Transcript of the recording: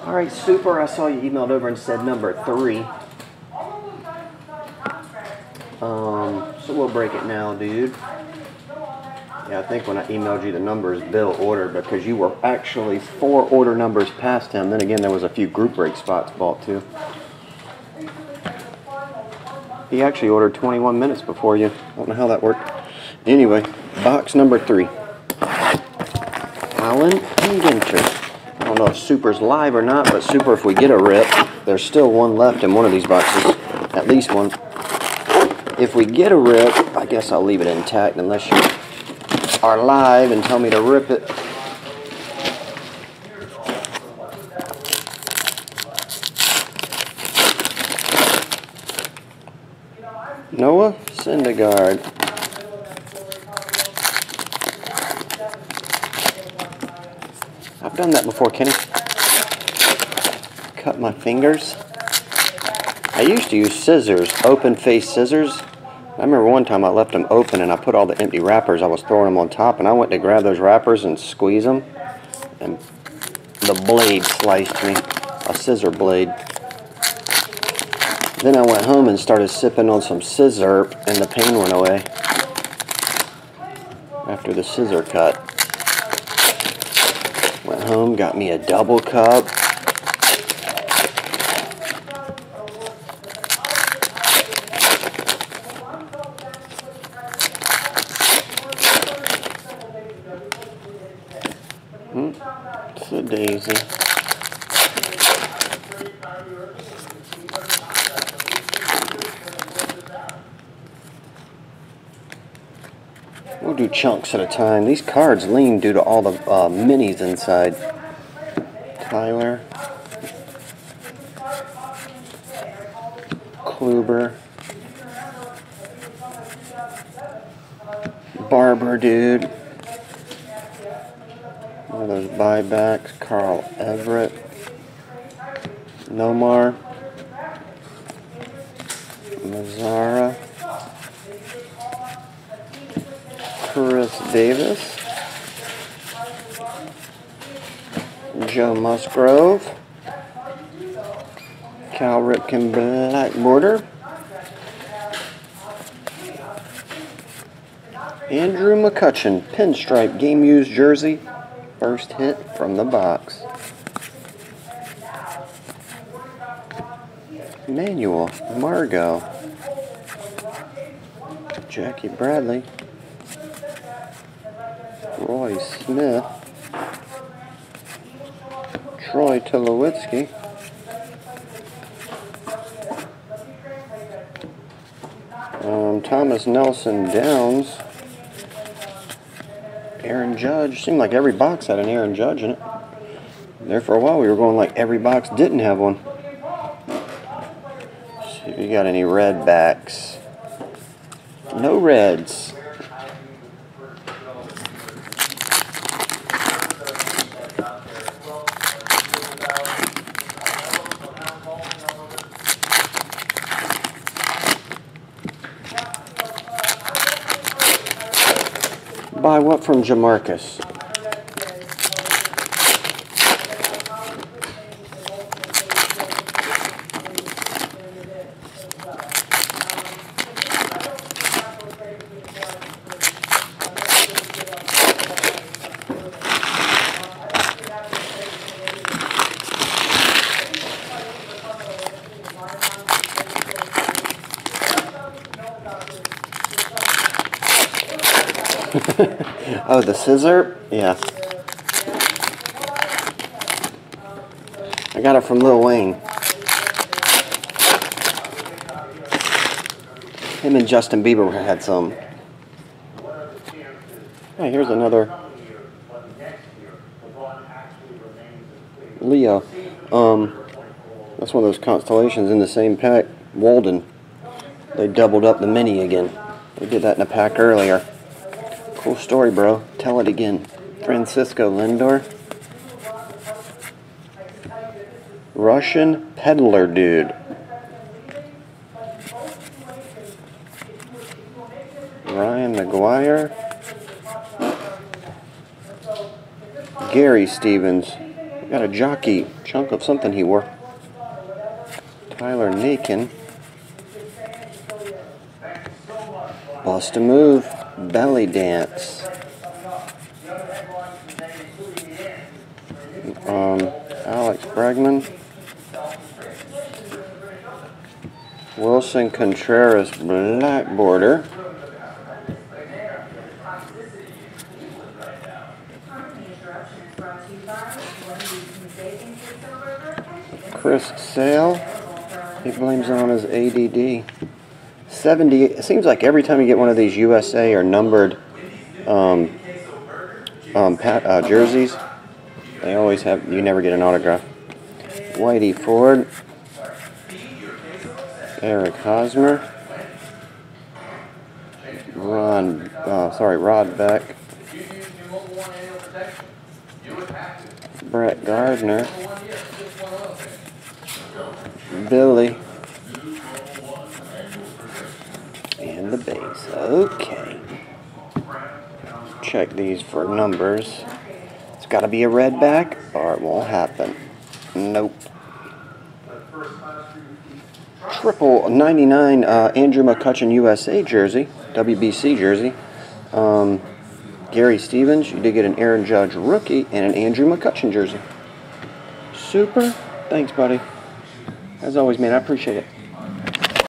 Alright, Super, I saw you emailed over and said number 3. So we'll break it now, dude. Yeah, I think when I emailed you the numbers, Bill ordered because you were actually 4 order numbers past him. Then again, there was a few group break spots bought too. He actually ordered 21 minutes before you. I don't know how that worked. Anyway, box number 3. Allen and Ginter. I don't know if Super's live or not, but Super, if we get a rip, there's still one left in one of these boxes. At least one. If we get a rip, I guess I'll leave it intact unless you are live and tell me to rip it. Noah Syndergaard. I've done that before, Kenny. Cut my fingers. I used to use scissors, open face scissors. I remember one time I left them open and I put all the empty wrappers, I was throwing them on top, and I went to grab those wrappers and squeeze them, and the blade sliced me, a scissor blade. Then I went home and started sipping on some scissor, and the pain went away after the scissor cut. Went home, got me a double cup. It's a daisy. We'll do chunks at a time. These cards lean due to all the minis inside. Tyler. Kluber. Barber, dude. One of those buybacks. Carl Everett. Nomar. Mazzara. Chris Davis. Joe Musgrove. Cal Ripken Black Border. Andrew McCutcheon Pinstripe Game Used Jersey. First hit from the box. Emmanuel Margot. Jackie Bradley. Roy Smith. Troy Tulowitzki. Thomas Nelson Downs. Aaron Judge. Seemed like every box had an Aaron Judge in it. There for a while we were going like every box didn't have one. See if you got any red backs. No reds. Buy what from Jamarcus? Oh, the scissor? Yeah. I got it from Lil Wayne. Him and Justin Bieber had some. Hey, here's another Leo. That's one of those constellations in the same pack. Walden. They doubled up the mini again. They did that in a pack earlier. Cool story, bro. Tell it again. Francisco Lindor. Russian peddler dude. Ryan McGuire. Gary Stevens. Got a jockey chunk of something he wore. Tyler Nakin. Bust a Move. Belly Dance. Alex Bregman. Wilson Contreras Black Border. Chris Sale. He blames it on his ADD. 70. It seems like every time you get one of these USA or numbered jerseys, they always have, you never get an autograph. Whitey Ford. Eric Hosmer. Rod Beck. Brett Gardner. Billy. And the base. Okay. Check these for numbers. It's got to be a red back or it won't happen. Nope. Triple 99 Andrew McCutchen USA jersey. WBC jersey. Gary Stevens. You did get an Aaron Judge rookie and an Andrew McCutchen jersey. Super. Thanks, buddy. As always, man, I appreciate it.